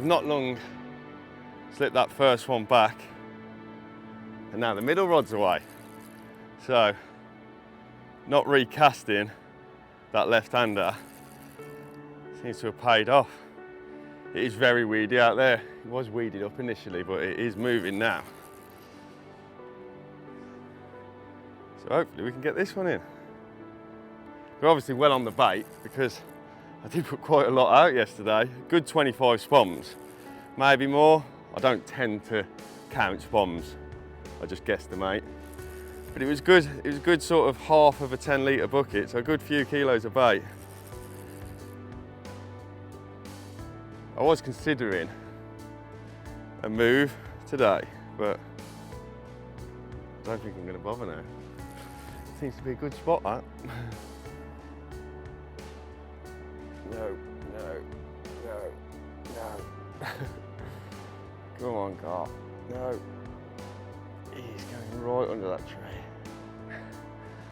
not long slipped that first one back, and now the middle rod's away. So, not recasting that left-hander seems to have paid off. It is very weedy out there. It was weeded up initially, but it is moving now. So hopefully we can get this one in. We're obviously well on the bait because I did put quite a lot out yesterday. Good 25 spoms, maybe more. I don't tend to count spoms, I just guesstimate. But it was good. It was a good sort of half of a 10-litre bucket, so a good few kilos of bait. I was considering a move today, but I don't think I'm going to bother now. Seems to be a good spot, that. No. Come on, carp. No. He's going right under that tree.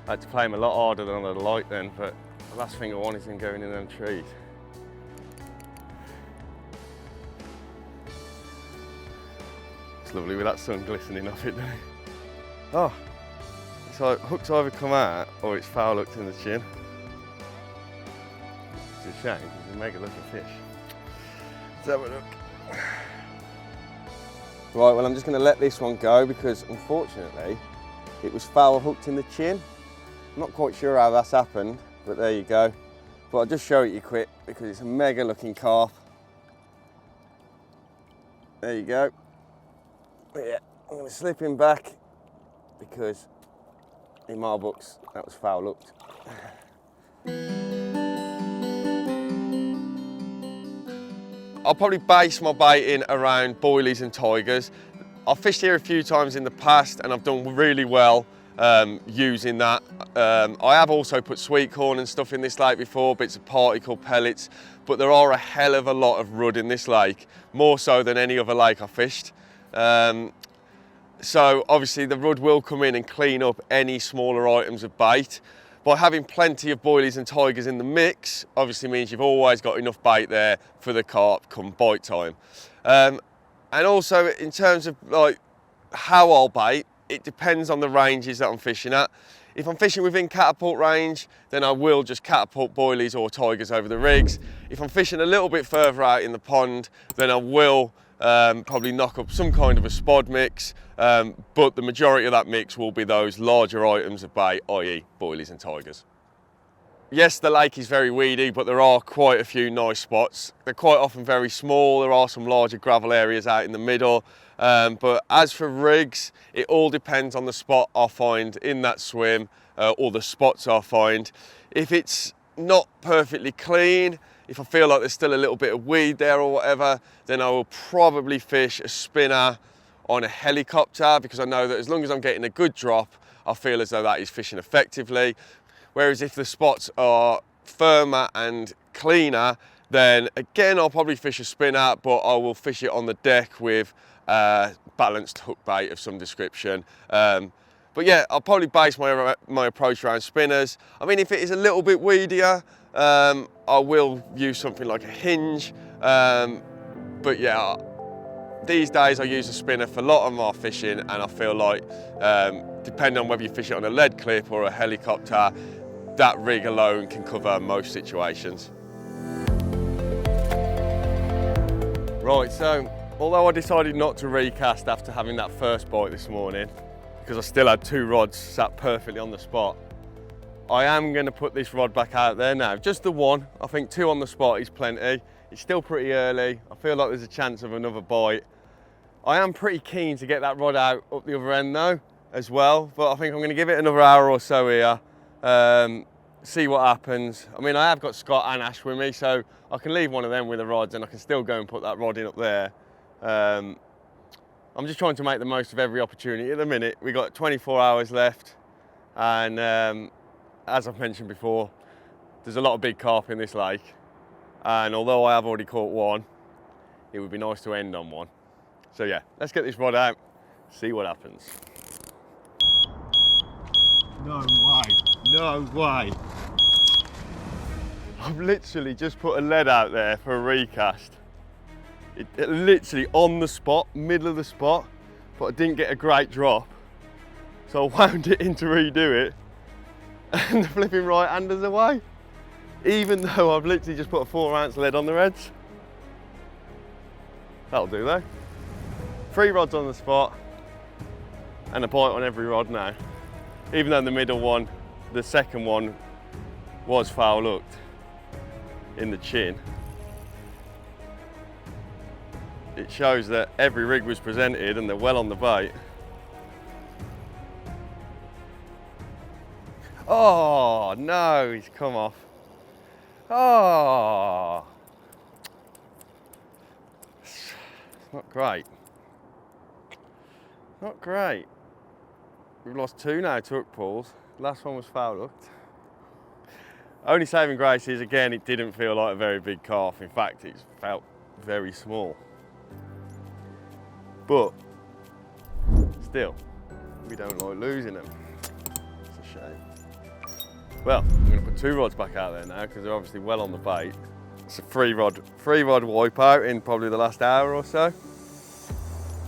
I had to play him a lot harder than I'd like then, but the last thing I want is him going in them trees. It's lovely with that sun glistening off it, doesn't it? Oh, so hook's either come out or it's foul hooked in the chin. It's a shame because it's a mega looking fish. Let's have a look. Right, well I'm just going to let this one go because unfortunately it was foul hooked in the chin. I'm not quite sure how that's happened, but there you go. But I'll just show it you quick because it's a mega looking carp. There you go. But yeah, I'm going to slip him back because in my books that was foul hooked. I'll probably base my baiting around boilies and tigers. I've fished here a few times in the past and I've done really well using that. I have also put sweet corn and stuff in this lake before, bits of particle pellets, but there are a hell of a lot of rudd in this lake, more so than any other lake I fished. So obviously the rudd will come in and clean up any smaller items of bait. By having plenty of boilies and tigers in the mix, obviously means you've always got enough bait there for the carp come bite time. And also in terms of like how I'll bait, it depends on the ranges that I'm fishing at. If I'm fishing within catapult range, then I will just catapult boilies or tigers over the rigs. If I'm fishing a little bit further out in the pond, then I will probably knock up some kind of a spod mix, but the majority of that mix will be those larger items of bait, i.e. boilies and tigers. Yes, the lake is very weedy, but there are quite a few nice spots. They're quite often very small. There are some larger gravel areas out in the middle. But as for rigs, it all depends on the spot I find in that swim or the spots I find. If it's not perfectly clean, if I feel like there's still a little bit of weed there or whatever, then I will probably fish a spinner on a helicopter because I know that as long as I'm getting a good drop, I feel as though that is fishing effectively. Whereas if the spots are firmer and cleaner, then again, I'll probably fish a spinner, but I will fish it on the deck with balanced hook bait of some description. But yeah, I'll probably base my approach around spinners. I mean, if it is a little bit weedier, I will use something like a hinge. But yeah, these days I use a spinner for a lot of my fishing, and I feel like, depending on whether you fish it on a lead clip or a helicopter, that rig alone can cover most situations. Right, so although I decided not to recast after having that first bite this morning, because I still had 2 rods sat perfectly on the spot, I am going to put this rod back out there now. Just the one. I think 2 on the spot is plenty. It's still pretty early. I feel like there's a chance of another bite. I am pretty keen to get that rod out up the other end though, as well. But I think I'm going to give it another hour or so here. See what happens. I mean, I have got Scott and Ash with me, so I can leave one of them with the rods and I can still go and put that rod in up there. I'm just trying to make the most of every opportunity at the minute. We've got 24 hours left, and as I've mentioned before, there's a lot of big carp in this lake, and although I have already caught one, it would be nice to end on one. So yeah, let's get this rod out, see what happens. No way, no way. I've literally just put a lead out there for a recast, It literally on the spot, middle of the spot, but I didn't get a great drop. So I wound it in to redo it, and the flipping right-hander's away. Even though I've literally just put a 4-ounce lead on the reds. That'll do though. 3 rods on the spot, and a bite on every rod now. Even though the middle one, the second one, was foul hooked in the chin. It shows that every rig was presented and they're well on the bait. Oh no, he's come off. Oh, it's not great. Not great. We've lost 2 now to hook pulls. Last one was foul hooked. Only saving grace is, again, it didn't feel like a very big carp. In fact, it felt very small. But still, we don't like losing them. It's a shame. Well, I'm going to put 2 rods back out there now because they're obviously well on the bait. It's a 3-rod wipeout in probably the last hour or so.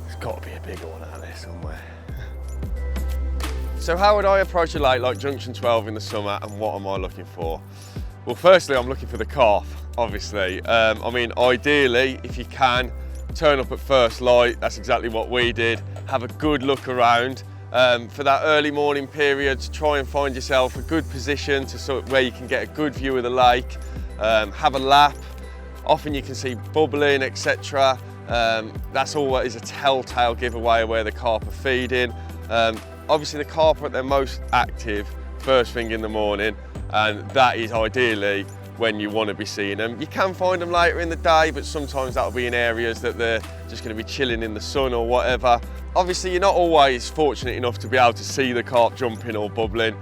There's got to be a bigger one out there somewhere. So how would I approach a lake like Junction 12 in the summer, and what am I looking for? Well, firstly, I'm looking for the carp, obviously. I mean, ideally, if you can, turn up at first light. That's exactly what we did. Have a good look around. For that early morning period, try and find yourself a good position to where you can get a good view of the lake. Have a lap. Often you can see bubbling, etc. That's always a telltale giveaway of where the carp are feeding. Obviously the carp are at their most active first thing in the morning, and that is ideally when you want to be seeing them. You can find them later in the day, but sometimes that'll be in areas that they're just going to be chilling in the sun or whatever. Obviously you're not always fortunate enough to be able to see the carp jumping or bubbling.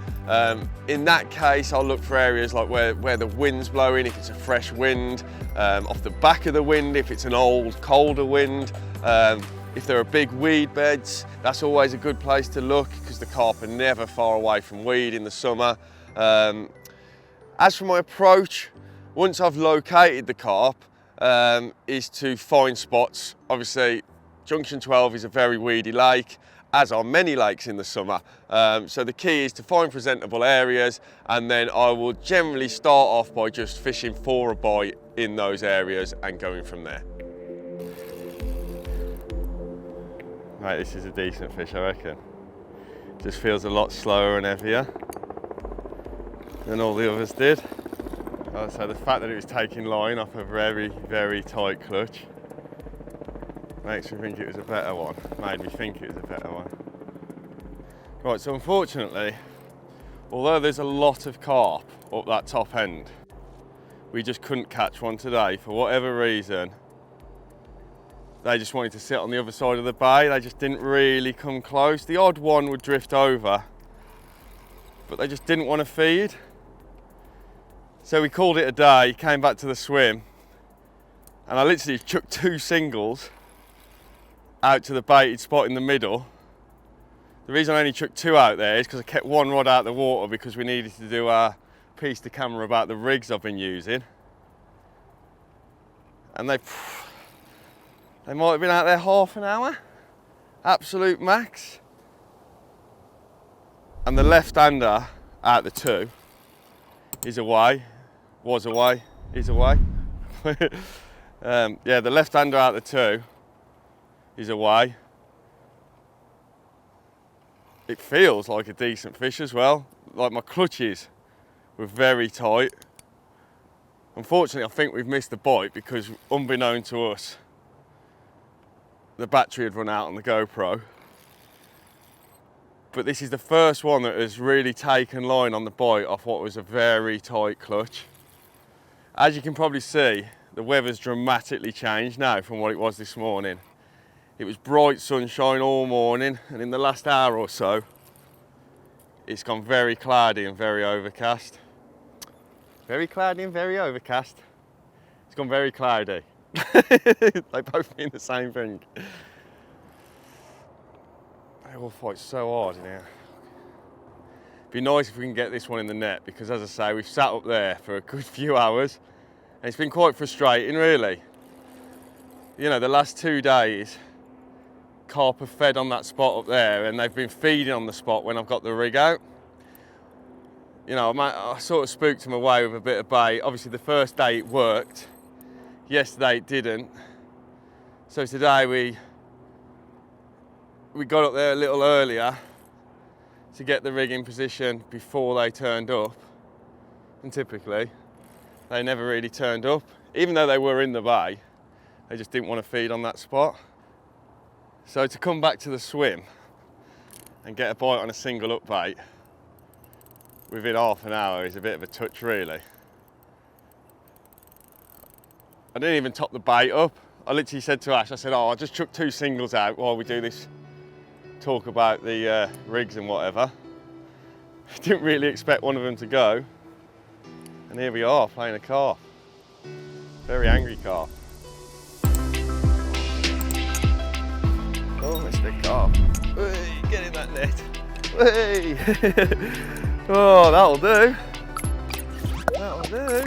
In that case, I'll look for areas like where the wind's blowing, if it's a fresh wind, off the back of the wind, if it's an old, colder wind. If there are big weed beds, that's always a good place to look because the carp are never far away from weed in the summer. As for my approach, once I've located the carp, is to find spots. Obviously, Junction 12 is a very weedy lake, as are many lakes in the summer. So the key is to find presentable areas, and then I will generally start off by just fishing for a bite in those areas and going from there. Right, this is a decent fish, I reckon. Just feels a lot slower and heavier than all the others did. So the fact that it was taking line off a very, very tight clutch makes me think it was a better one. Made me think it was a better one. Right, so unfortunately, although there's a lot of carp up that top end, we just couldn't catch one today for whatever reason. They just wanted to sit on the other side of the bay. They just didn't really come close. The odd one would drift over, but they just didn't want to feed. So we called it a day, came back to the swim, and I literally chucked 2 singles out to the baited spot in the middle. The reason I only chucked 2 out there is because I kept 1 rod out of the water because we needed to do our piece to camera about the rigs I've been using. And they might have been out there half an hour, absolute max. And the left-hander out the 2 is away, was away, is away. Yeah, the left-hander out the 2 is away. It feels like a decent fish as well. Like my clutches were very tight. Unfortunately, I think we've missed the bite because unbeknown to us, the battery had run out on the GoPro. But this is the first one that has really taken line on the bite off what was a very tight clutch. As you can probably see, the weather's dramatically changed now from what it was this morning. It was bright sunshine all morning, and in the last hour or so, it's gone very cloudy and very overcast. Very cloudy and very overcast. It's gone very cloudy. They both mean the same thing. They all fight so hard in here. It'd be nice if we can get this one in the net because, as I say, we've sat up there for a good few hours and it's been quite frustrating, really. you know, the last 2 days, carp have fed on that spot up there, and they've been feeding on the spot when I've got the rig out. You know, I sort of spooked them away with a bit of bait. Obviously the first day it worked, yesterday it didn't. So today we got up there a little earlier to get the rig in position before they turned up. And typically, they never really turned up. Even though they were in the bay, they just didn't want to feed on that spot. So to come back to the swim and get a bite on a single up bait within half an hour is a bit of a touch, really. I didn't even top the bait up. I literally said to Ash, I said, oh, I'll just chuck 2 singles out while we do this talk about the rigs and whatever. Didn't really expect one of them to go. And here we are, playing a carp. Very angry carp. Oh, it's a big carp. Hey, get in that net. Hey. Oh, that'll do. That'll do.